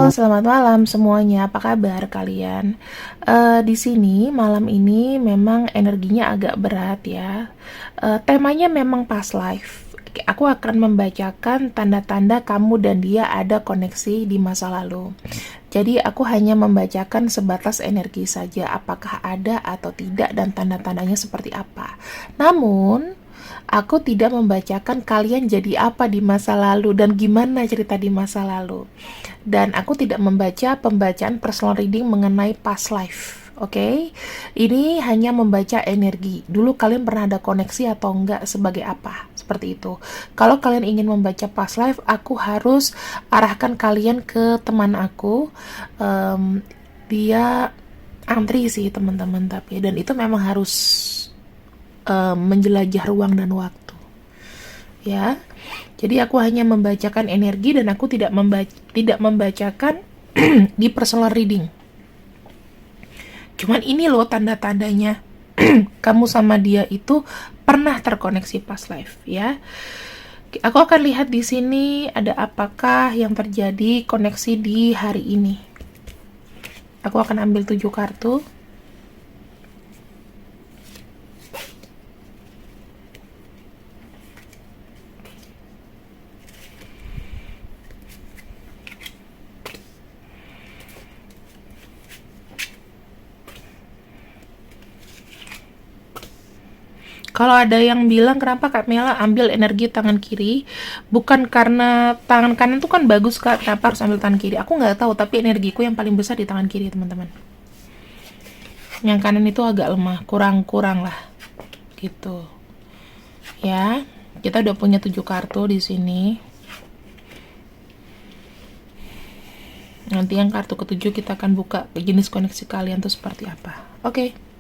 Halo, Halo. selamat malam semuanya. Apa kabar kalian? Di sini malam ini memang energinya agak berat ya. Temanya memang past life. Aku akan membacakan tanda-tanda kamu dan dia ada koneksi di masa lalu. Jadi aku hanya membacakan sebatas energi saja, apakah ada atau tidak dan tanda-tandanya seperti apa. Namun, aku tidak membacakan kalian jadi apa di masa lalu dan gimana cerita di masa lalu. Dan aku tidak membaca pembacaan personal reading mengenai past life. Oke, ini hanya membaca energi. Dulu kalian pernah ada koneksi atau enggak, sebagai apa? Seperti itu. Kalau kalian ingin membaca past life, aku harus arahkan kalian ke teman aku. Dia antri sih teman-teman, tapi dan itu memang harus menjelajah ruang dan waktu. Ya, jadi aku hanya membacakan energi dan aku tidak membacakan di personal reading. Cuman ini loh tanda-tandanya kamu sama dia itu pernah terkoneksi past life ya. Aku akan lihat di sini ada apakah yang terjadi koneksi di hari ini. Aku akan ambil 7 kartu. Kalau ada yang bilang kenapa Kak Mela ambil energi tangan kiri, bukan karena tangan kanan tuh kan bagus Kak, kenapa harus ambil tangan kiri? Aku nggak tahu, tapi energiku yang paling besar di tangan kiri teman-teman. Yang kanan itu agak lemah, kurang-kurang lah, gitu. Ya, kita udah punya 7 kartu di sini. Nanti yang kartu ketujuh kita akan buka jenis koneksi kalian tuh seperti apa. Oke.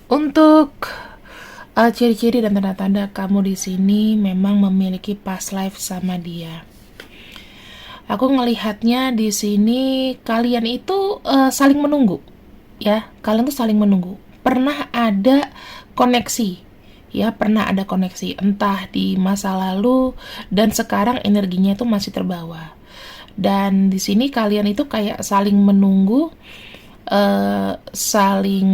Untuk ciri-ciri dan tanda-tanda kamu di sini memang memiliki past life sama dia. Aku ngelihatnya di sini kalian itu saling menunggu, ya. Kalian tuh saling menunggu. Pernah ada koneksi, ya. Pernah ada koneksi, entah di masa lalu dan sekarang energinya itu masih terbawa. Dan di sini kalian itu kayak saling menunggu, saling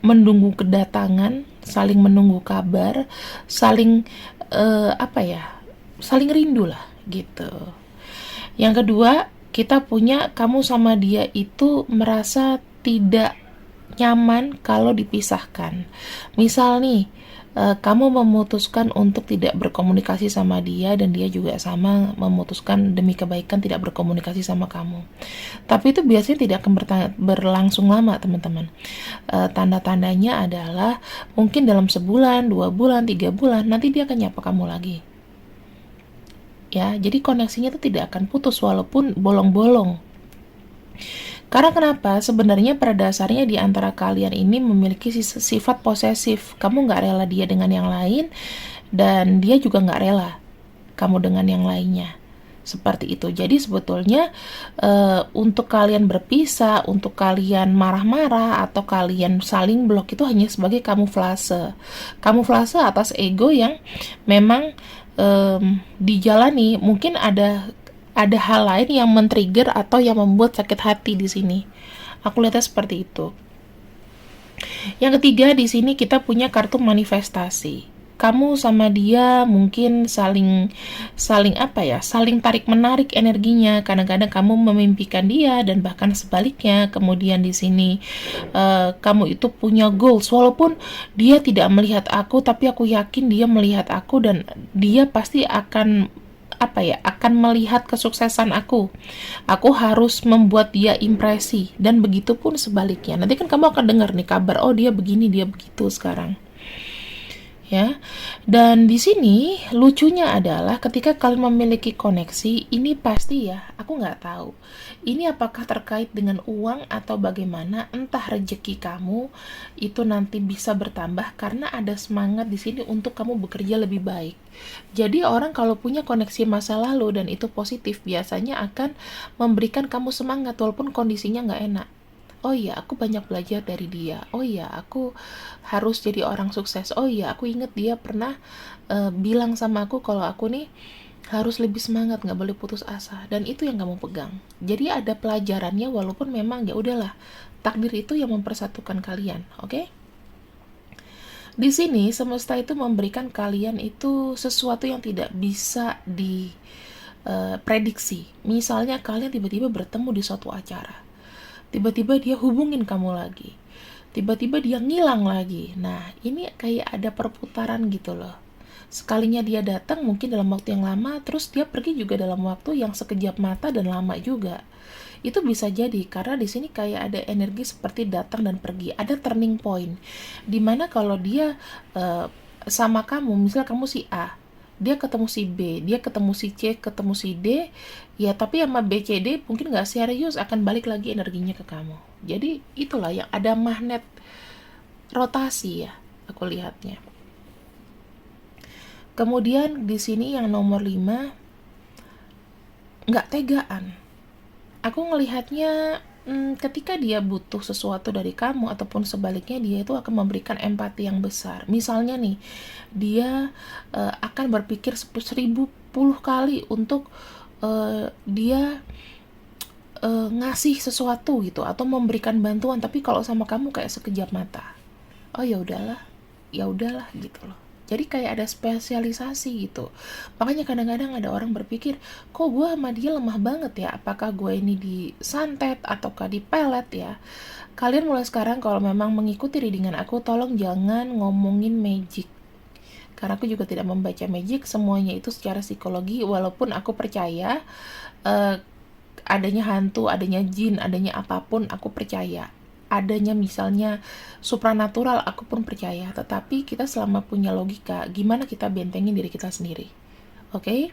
menunggu kedatangan, saling menunggu kabar, saling apa ya, saling rindu lah gitu. Yang kedua, kita punya kamu sama dia itu merasa tidak nyaman kalau dipisahkan. Misal nih, kamu memutuskan untuk tidak berkomunikasi sama dia dan dia juga sama memutuskan demi kebaikan tidak berkomunikasi sama kamu. Tapi itu biasanya tidak akan berlangsung lama, teman-teman. Tanda-tandanya adalah mungkin dalam sebulan, 2 bulan, 3 bulan, nanti dia akan nyapa kamu lagi. Ya, jadi koneksinya itu tidak akan putus walaupun bolong-bolong. Karena kenapa? Sebenarnya pada dasarnya di antara kalian ini memiliki sifat posesif. Kamu nggak rela dia dengan yang lain, dan dia juga nggak rela kamu dengan yang lainnya. Seperti itu. Jadi sebetulnya untuk kalian berpisah, untuk kalian marah-marah, atau kalian saling blok itu hanya sebagai kamuflase. Kamuflase atas ego yang memang dijalani. Mungkin ada hal lain yang men-trigger atau yang membuat sakit hati di sini. Aku lihatnya seperti itu. Yang ketiga, di sini kita punya kartu manifestasi. Kamu sama dia mungkin saling apa ya? Saling tarik-menarik energinya. Kadang-kadang kamu memimpikan dia dan bahkan sebaliknya. Kemudian di sini kamu itu punya goals, walaupun dia tidak melihat aku, tapi aku yakin dia melihat aku dan dia pasti akan apa ya, akan melihat kesuksesan aku. Aku harus membuat dia impresi, dan begitu pun sebaliknya. Nanti kan kamu akan dengar nih kabar, oh dia begini, dia begitu sekarang. Ya. Dan di sini lucunya adalah ketika kalian memiliki koneksi, ini pasti ya, aku nggak tahu. Ini apakah terkait dengan uang atau bagaimana, entah rezeki kamu itu nanti bisa bertambah karena ada semangat di sini untuk kamu bekerja lebih baik. Jadi orang kalau punya koneksi masa lalu dan itu positif, biasanya akan memberikan kamu semangat walaupun kondisinya nggak enak. Oh iya, aku banyak belajar dari dia. Oh iya, aku harus jadi orang sukses. Oh iya, aku inget dia pernah bilang sama aku kalau aku nih Harus lebih semangat, nggak boleh putus asa, dan itu yang kamu pegang. Jadi ada pelajarannya, walaupun memang ya udahlah, takdir itu yang mempersatukan kalian, oke? Di sini semesta itu memberikan kalian itu sesuatu yang tidak bisa diprediksi. Misalnya kalian tiba-tiba bertemu di suatu acara, tiba-tiba dia hubungin kamu lagi, tiba-tiba dia ngilang lagi. Nah, ini kayak ada perputaran gitu loh. Sekalinya dia datang mungkin dalam waktu yang lama, terus dia pergi juga dalam waktu yang sekejap mata dan lama juga. Itu bisa jadi karena di sini kayak ada energi seperti datang dan pergi, ada turning point. Dimana kalau dia sama kamu, misalnya kamu si A, dia ketemu si B, dia ketemu si C, ketemu si D, ya tapi sama B, C, D mungkin nggak serius, akan balik lagi energinya ke kamu. Jadi itulah yang ada magnet rotasi ya, aku lihatnya. Kemudian di sini yang nomor 5, nggak tegaan. Aku ngelihatnya ketika dia butuh sesuatu dari kamu ataupun sebaliknya, dia itu akan memberikan empati yang besar. Misalnya nih, dia akan berpikir 1000 kali untuk dia ngasih sesuatu gitu atau memberikan bantuan, tapi kalau sama kamu kayak sekejap mata. Oh ya udahlah gitu loh. Jadi kayak ada spesialisasi gitu. Makanya kadang-kadang ada orang berpikir, kok gue sama dia lemah banget ya? Apakah gue ini disantet ataukah dipelet ya? Kalian mulai sekarang kalau memang mengikuti readingan aku, tolong jangan ngomongin magic. Karena aku juga tidak membaca magic, semuanya itu secara psikologi. Walaupun aku percaya adanya hantu, adanya jin, adanya apapun, aku percaya. Adanya misalnya supranatural, aku pun percaya. Tetapi kita selama punya logika, gimana kita bentengin diri kita sendiri. Oke?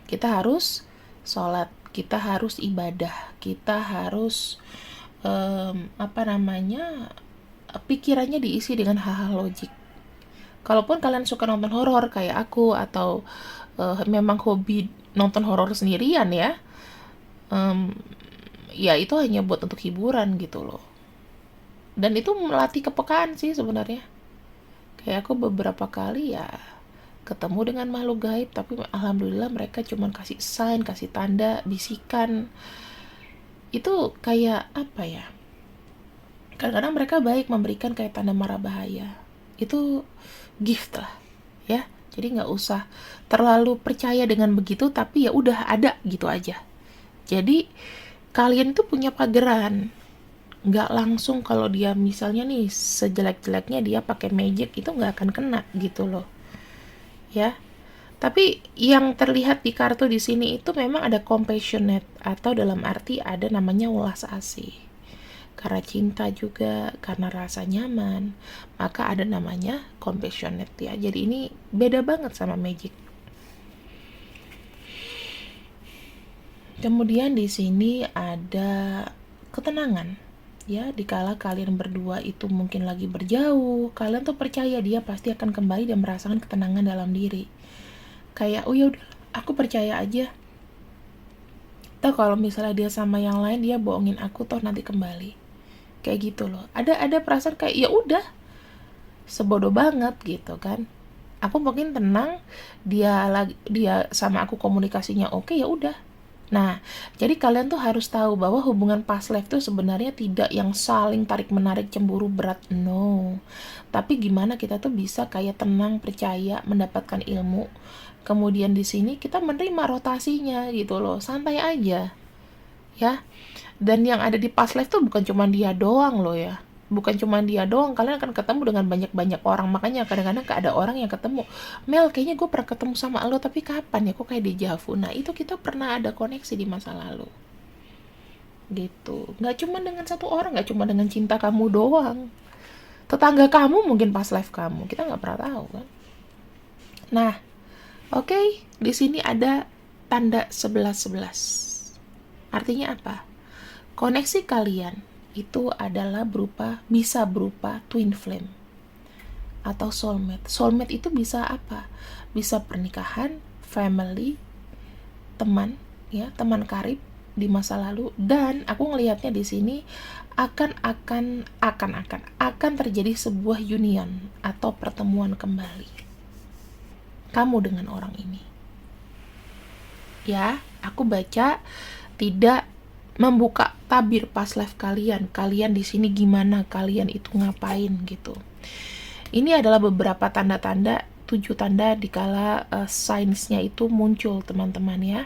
Kita harus sholat, kita harus ibadah, kita harus pikirannya diisi dengan hal-hal logik. Kalaupun kalian suka nonton horor kayak aku, atau memang hobi nonton horor sendirian ya, ya itu hanya buat untuk hiburan gitu loh. Dan itu melatih kepekaan sih sebenarnya. Kayak aku beberapa kali ya ketemu dengan makhluk gaib, tapi alhamdulillah mereka cuma kasih sign, kasih tanda, bisikan. Itu kayak apa ya, kadang-kadang mereka baik memberikan kayak tanda mara bahaya. Itu gift lah ya. Jadi nggak usah terlalu percaya dengan begitu, tapi ya udah ada gitu aja. Jadi kalian tuh punya pageran. Nggak langsung kalau dia misalnya nih sejelek-jeleknya dia pakai magic, itu nggak akan kena gitu loh ya. Tapi yang terlihat di kartu di sini itu memang ada compassionate, atau dalam arti ada namanya welas asih. Karena cinta juga, karena rasa nyaman, maka ada namanya compassionate ya. Jadi ini beda banget sama magic. Kemudian di sini ada ketenangan. Ya, dikala kalian berdua itu mungkin lagi berjauh, kalian tuh percaya dia pasti akan kembali dan merasakan ketenangan dalam diri. Kayak, oh ya udah, aku percaya aja. Toh kalau misalnya dia sama yang lain, dia bohongin aku, toh nanti kembali. Kayak gitu loh. Ada perasaan kayak ya udah, sebodoh banget gitu kan. Aku mungkin tenang, dia sama aku komunikasinya oke, ya udah. Nah, jadi kalian tuh harus tahu bahwa hubungan past life tuh sebenarnya tidak yang saling tarik-menarik, cemburu berat, no. Tapi gimana kita tuh bisa kayak tenang, percaya, mendapatkan ilmu. Kemudian di sini kita menerima rotasinya gitu loh, santai aja. Ya. Dan yang ada di past life tuh bukan cuma dia doang loh ya. Bukan cuma dia doang, kalian akan ketemu dengan banyak-banyak orang. Makanya kadang-kadang ada orang yang ketemu, Mel kayaknya gue pernah ketemu sama lo, tapi kapan ya, kok kayak deja vu. Nah itu kita pernah ada koneksi di masa lalu gitu. Gak cuma dengan satu orang, gak cuma dengan cinta kamu doang, tetangga kamu mungkin past life kamu, kita gak pernah tahu kan. Nah oke, di sini ada tanda 11-11. Artinya apa? Koneksi kalian itu adalah bisa berupa twin flame atau soulmate. Soulmate itu bisa apa? Bisa pernikahan, family, teman, ya, teman karib di masa lalu. Dan aku ngelihatnya di sini akan terjadi sebuah union atau pertemuan kembali kamu dengan orang ini. Ya, aku baca tidak membuka tabir pas live kalian. Kalian di sini gimana? Kalian itu ngapain gitu. Ini adalah beberapa tanda-tanda, 7 tanda dikala signs-nya itu muncul, teman-teman ya.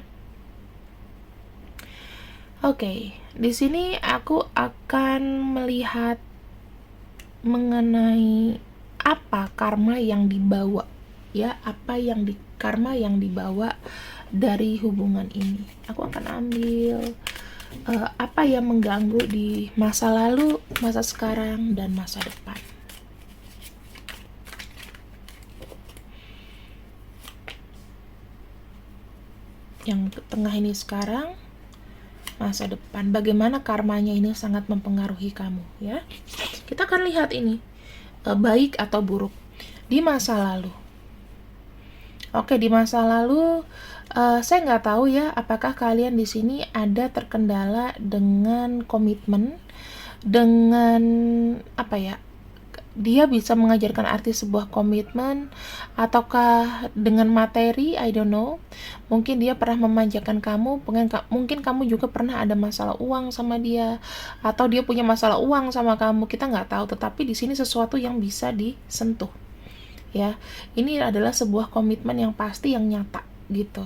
Oke, di sini aku akan melihat mengenai apa karma yang dibawa ya, karma yang dibawa dari hubungan ini. Aku akan ambil apa yang mengganggu di masa lalu, masa sekarang, dan masa depan. Yang tengah ini sekarang, masa depan. Bagaimana karmanya ini sangat mempengaruhi kamu ya. Kita akan lihat ini baik atau buruk di masa lalu. Oke, di masa lalu saya nggak tahu ya apakah kalian di sini ada terkendala dengan komitmen, dengan apa ya, dia bisa mengajarkan arti sebuah komitmen, ataukah dengan materi, I don't know. Mungkin dia pernah memanjakan kamu, mungkin kamu juga pernah ada masalah uang sama dia, atau dia punya masalah uang sama kamu, kita nggak tahu. Tetapi di sini sesuatu yang bisa disentuh ya. Ini adalah sebuah komitmen yang pasti, yang nyata gitu.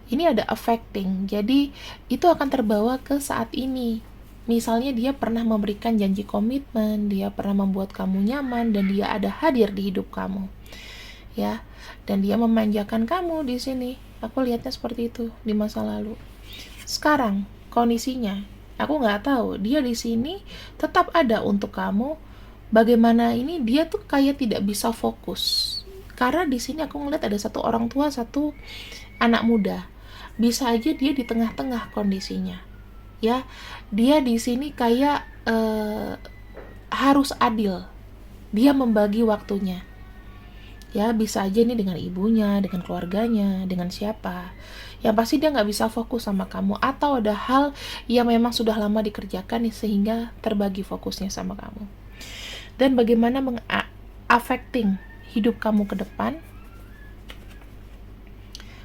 Ini ada affecting, jadi itu akan terbawa ke saat ini. Misalnya dia pernah memberikan janji komitmen, dia pernah membuat kamu nyaman, dan dia ada hadir di hidup kamu, ya. Dan dia memanjakan kamu di sini. Aku lihatnya seperti itu di masa lalu. Sekarang kondisinya, aku nggak tahu. Dia di sini tetap ada untuk kamu. Bagaimana ini? Dia tuh kayak tidak bisa fokus. Karena di sini aku ngeliat ada satu orang tua, satu anak muda. Bisa aja dia di tengah-tengah kondisinya. Ya, dia di sini kayak harus adil. Dia membagi waktunya. Ya, bisa aja nih dengan ibunya, dengan keluarganya, dengan siapa. Yang pasti dia nggak bisa fokus sama kamu. Atau ada hal yang memang sudah lama dikerjakan nih, sehingga terbagi fokusnya sama kamu. Dan bagaimana affecting hidup kamu ke depan.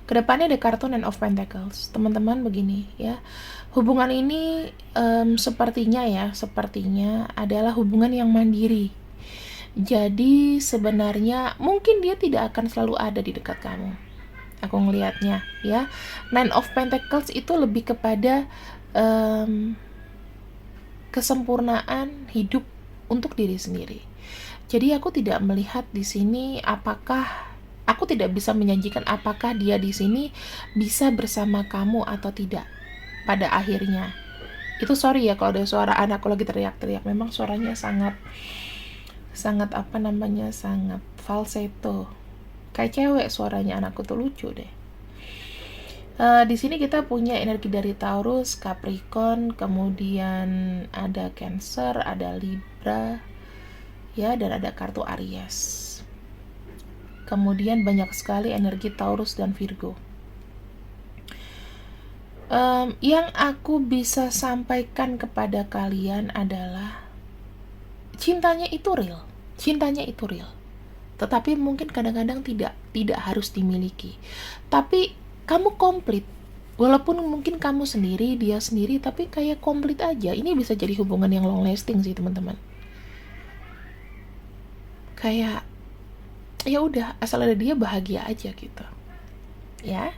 Kedepannya ada kartu Nine of Pentacles. Teman-teman begini ya, hubungan ini sepertinya adalah hubungan yang mandiri. Jadi sebenarnya mungkin dia tidak akan selalu ada di dekat kamu. Aku ngelihatnya ya, Nine of Pentacles itu lebih kepada kesempurnaan hidup untuk diri sendiri. Jadi aku tidak melihat di sini aku tidak bisa menjanjikan apakah dia di sini bisa bersama kamu atau tidak pada akhirnya. Itu sorry ya kalau ada suara anakku lagi teriak-teriak. Memang suaranya sangat sangat falsetto. Kayak cewek suaranya anakku tuh, lucu deh. Di sini kita punya energi dari Taurus, Capricorn, kemudian ada Cancer, ada Libra, ya, dan ada kartu Aries. Kemudian banyak sekali energi Taurus dan Virgo. Yang aku bisa sampaikan kepada kalian adalah cintanya itu real. Tetapi mungkin kadang-kadang tidak harus dimiliki. Tapi kamu komplit. Walaupun mungkin kamu sendiri, dia sendiri, tapi kayak komplit aja. Ini bisa jadi hubungan yang long lasting sih, teman-teman. Kayak ya udah, asal ada dia bahagia aja gitu. Ya.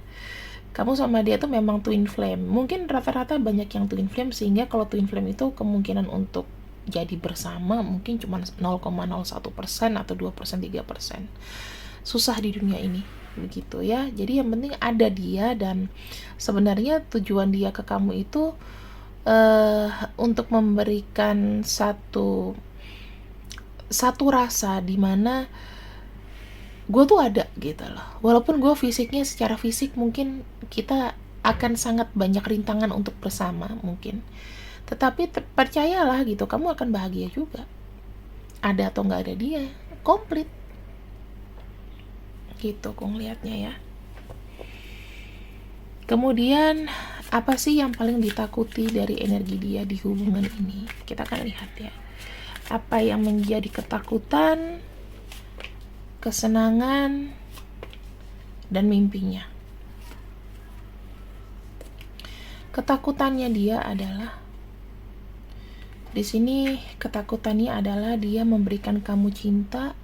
Kamu sama dia tuh memang twin flame. Mungkin rata-rata banyak yang twin flame, sehingga kalau twin flame itu kemungkinan untuk jadi bersama mungkin cuma 0,01% atau 2%, 3%. Susah di dunia ini begitu ya. Jadi yang penting ada dia, dan sebenarnya tujuan dia ke kamu itu untuk memberikan satu rasa di mana gue tuh ada gitu loh. Walaupun gue fisiknya, secara fisik mungkin kita akan sangat banyak rintangan untuk bersama mungkin, tetapi percayalah gitu, kamu akan bahagia juga. Ada atau nggak ada dia, komplit gitu aku ngeliatnya ya. Kemudian apa sih yang paling ditakuti dari energi dia di hubungan ini? Kita akan lihat ya, apa yang menjadi ketakutan, kesenangan, dan mimpinya. Ketakutannya dia adalah di sini, ketakutannya adalah dia memberikan kamu cinta,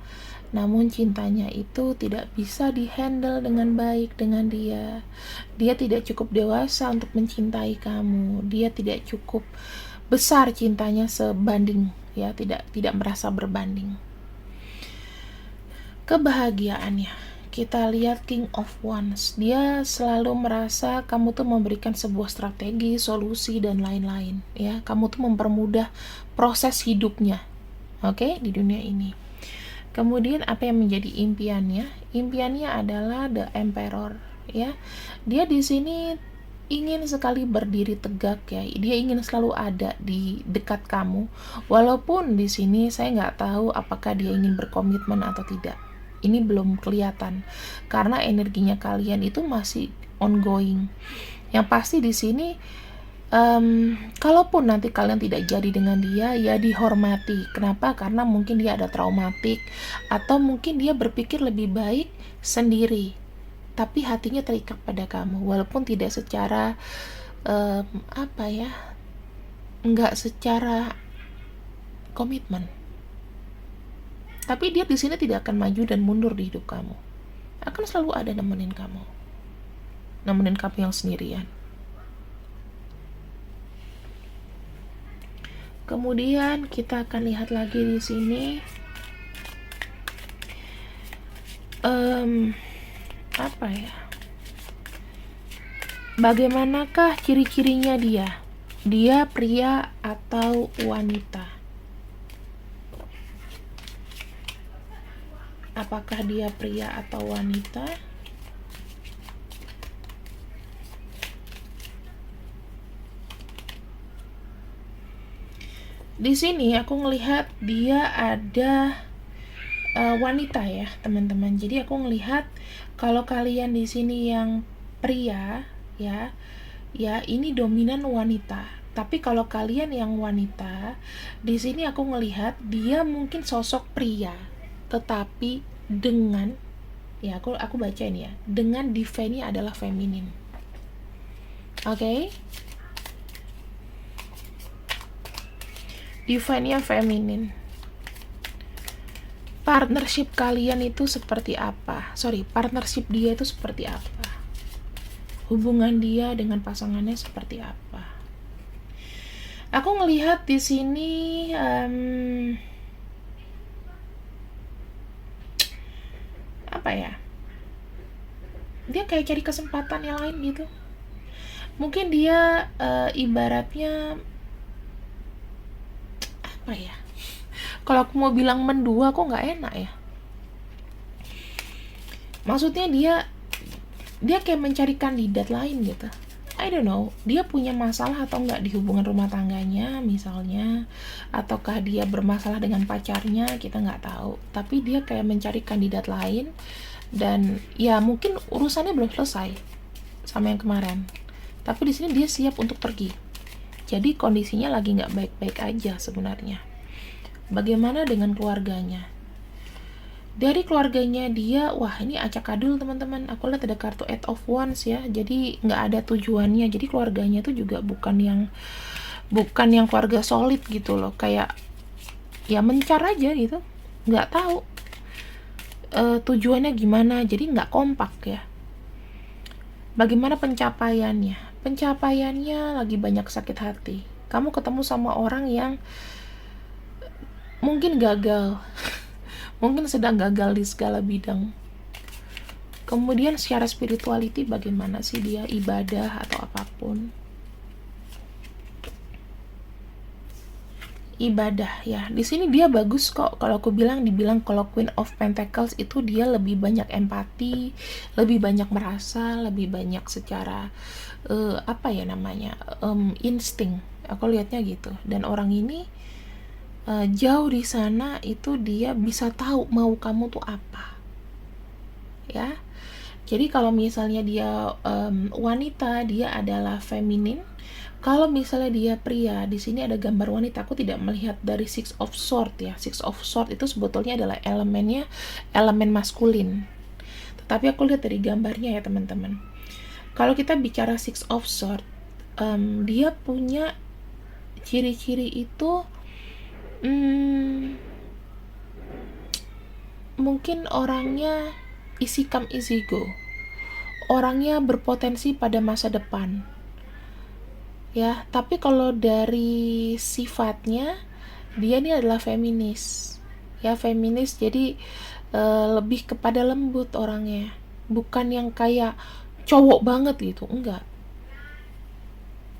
namun cintanya itu tidak bisa dihandle dengan baik dengan dia. Dia tidak cukup dewasa untuk mencintai kamu. Dia tidak cukup besar cintanya sebanding, ya, tidak merasa berbanding. Kebahagiaannya, kita lihat King of Wands. Dia selalu merasa kamu tuh memberikan sebuah strategi, solusi, dan lain-lain, ya. Kamu tuh mempermudah proses hidupnya, oke, di dunia ini. Kemudian apa yang menjadi impiannya? Impiannya adalah The Emperor, ya. Dia di sini ingin sekali berdiri tegak, ya. Dia ingin selalu ada di dekat kamu. Walaupun di sini saya nggak tahu apakah dia ingin berkomitmen atau tidak. Ini belum kelihatan karena energinya kalian itu masih ongoing. Yang pasti di sini kalaupun nanti kalian tidak jadi dengan dia, ya dihormati. Kenapa? Karena mungkin dia ada traumatik atau mungkin dia berpikir lebih baik sendiri, tapi hatinya terikat pada kamu walaupun tidak secara nggak secara komitmen. Tapi dia di sini tidak akan maju dan mundur di hidup kamu. Akan selalu ada nemenin kamu yang sendirian. Kemudian kita akan lihat lagi di sini bagaimanakah ciri-cirinya dia? Dia pria atau wanita? Apakah dia pria atau wanita? Di sini aku ngelihat dia ada wanita, ya teman-teman. Jadi aku ngelihat kalau kalian di sini yang pria, ya ini dominan wanita. Tapi kalau kalian yang wanita, di sini aku ngelihat dia mungkin sosok pria, tetapi dengan, ya aku bacain ya, dengan divine-nya adalah feminin. Oke? Divine-nya feminin. Partnership kalian itu seperti apa? Partnership dia itu seperti apa? Hubungan dia dengan pasangannya seperti apa? Aku ngelihat di sini dia kayak cari kesempatan yang lain gitu. Mungkin dia ibaratnya kalau aku mau bilang mendua kok nggak enak ya. Maksudnya dia kayak mencari kandidat lain gitu. I don't know, dia punya masalah atau enggak di hubungan rumah tangganya misalnya, ataukah dia bermasalah dengan pacarnya, kita nggak tahu. Tapi dia kayak mencari kandidat lain, dan ya mungkin urusannya belum selesai sama yang kemarin. Tapi di sini dia siap untuk pergi. Jadi kondisinya lagi nggak baik-baik aja sebenarnya. Bagaimana dengan keluarganya? Dari keluarganya dia, wah ini acak-adul teman-teman. Aku lihat ada kartu Eight of Wands ya. Jadi nggak ada tujuannya. Jadi keluarganya itu juga bukan yang keluarga solid gitu loh. Kayak ya mencar aja gitu. Nggak tahu tujuannya gimana. Jadi nggak kompak ya. Bagaimana pencapaiannya? Pencapaiannya lagi banyak sakit hati. Kamu ketemu sama orang yang mungkin gagal. Mungkin sedang gagal di segala bidang. Kemudian secara spirituality bagaimana sih dia, ibadah atau apapun. Ibadah ya. Di sini dia bagus kok. Kalau aku dibilang kalau Queen of Pentacles itu dia lebih banyak empati, lebih banyak merasa, lebih banyak secara insting. Aku lihatnya gitu. Dan orang ini jauh di sana itu dia bisa tahu mau kamu tuh apa, ya. Jadi kalau misalnya dia wanita, dia adalah feminin. Kalau misalnya dia pria, di sini ada gambar wanita. Aku tidak melihat dari Six of Swords ya. Six of Swords itu sebetulnya adalah elemen maskulin. Tetapi aku lihat dari gambarnya ya teman-teman. Kalau kita bicara Six of Swords, dia punya ciri-ciri itu mungkin orangnya easy come easy go, orangnya berpotensi pada masa depan ya. Tapi kalau dari sifatnya dia ini adalah feminis ya, feminis. Jadi lebih kepada lembut orangnya, bukan yang kayak cowok banget gitu, enggak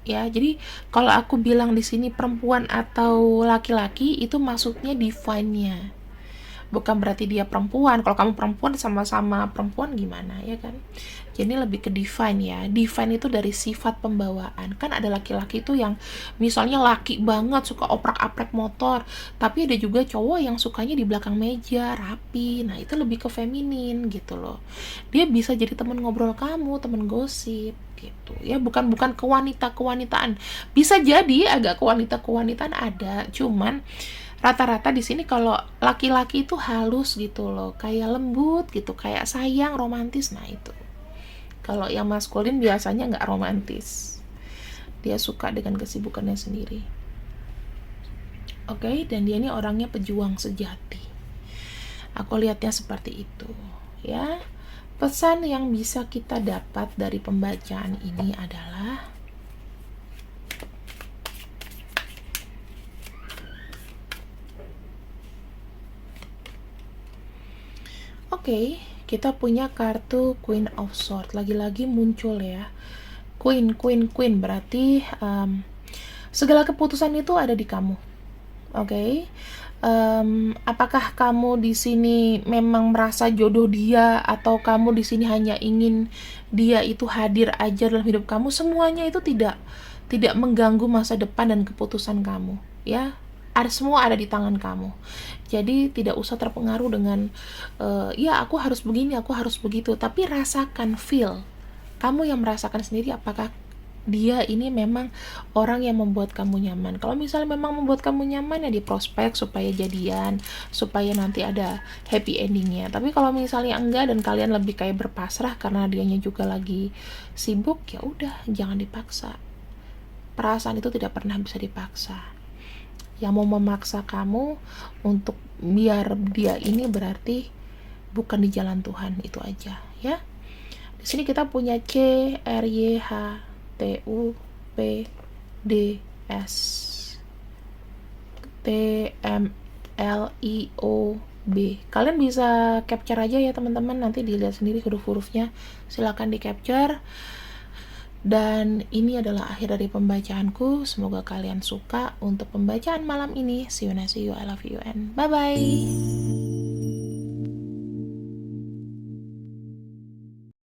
ya. Jadi kalau aku bilang di sini perempuan atau laki-laki itu maksudnya define-nya, bukan berarti dia perempuan. Kalau kamu perempuan sama-sama perempuan gimana ya kan. Jadi lebih ke define ya. Define itu dari sifat pembawaan. Kan ada laki-laki itu yang misalnya laki banget, suka oprak-aprek motor, tapi ada juga cowok yang sukanya di belakang meja rapi. Nah itu lebih ke feminin gitu loh. Dia bisa jadi teman ngobrol kamu, teman gosip gitu ya. Bukan kewanitaan. Bisa jadi agak kewanitaan ada, cuman rata-rata di sini kalau laki-laki itu halus gitu loh, kayak lembut gitu, kayak sayang, romantis. Nah itu. Kalau yang maskulin biasanya nggak romantis, dia suka dengan kesibukannya sendiri. Oke, dan dia ini orangnya pejuang sejati. Aku lihatnya seperti itu ya. Pesan yang bisa kita dapat dari pembacaan ini adalah Oke, kita punya kartu Queen of Swords. Lagi-lagi muncul ya. Queen berarti segala keputusan itu ada di kamu. Oke. Apakah kamu di sini memang merasa jodoh dia, atau kamu di sini hanya ingin dia itu hadir aja dalam hidup kamu? Semuanya itu tidak mengganggu masa depan dan keputusan kamu ya. Semua ada di tangan kamu. Jadi tidak usah terpengaruh dengan ya aku harus begini, aku harus begitu. Tapi rasakan, feel. Kamu yang merasakan sendiri apakah dia ini memang orang yang membuat kamu nyaman. Kalau misalnya memang membuat kamu nyaman ya di prospek supaya jadian, supaya nanti ada happy endingnya. Tapi kalau misalnya enggak dan kalian lebih kayak berpasrah karena dianya juga lagi sibuk, ya udah, jangan dipaksa. Perasaan itu tidak pernah bisa dipaksa. Yang mau memaksa kamu untuk biar dia ini berarti bukan di jalan Tuhan, itu aja ya. Di sini kita punya C R Y H T U P D S T M L I O B. Kalian bisa capture aja ya teman-teman, nanti dilihat sendiri huruf-hurufnya, silakan di capture. Dan ini adalah akhir dari pembacaanku. Semoga kalian suka untuk pembacaan malam ini. See you, I love you, and bye-bye.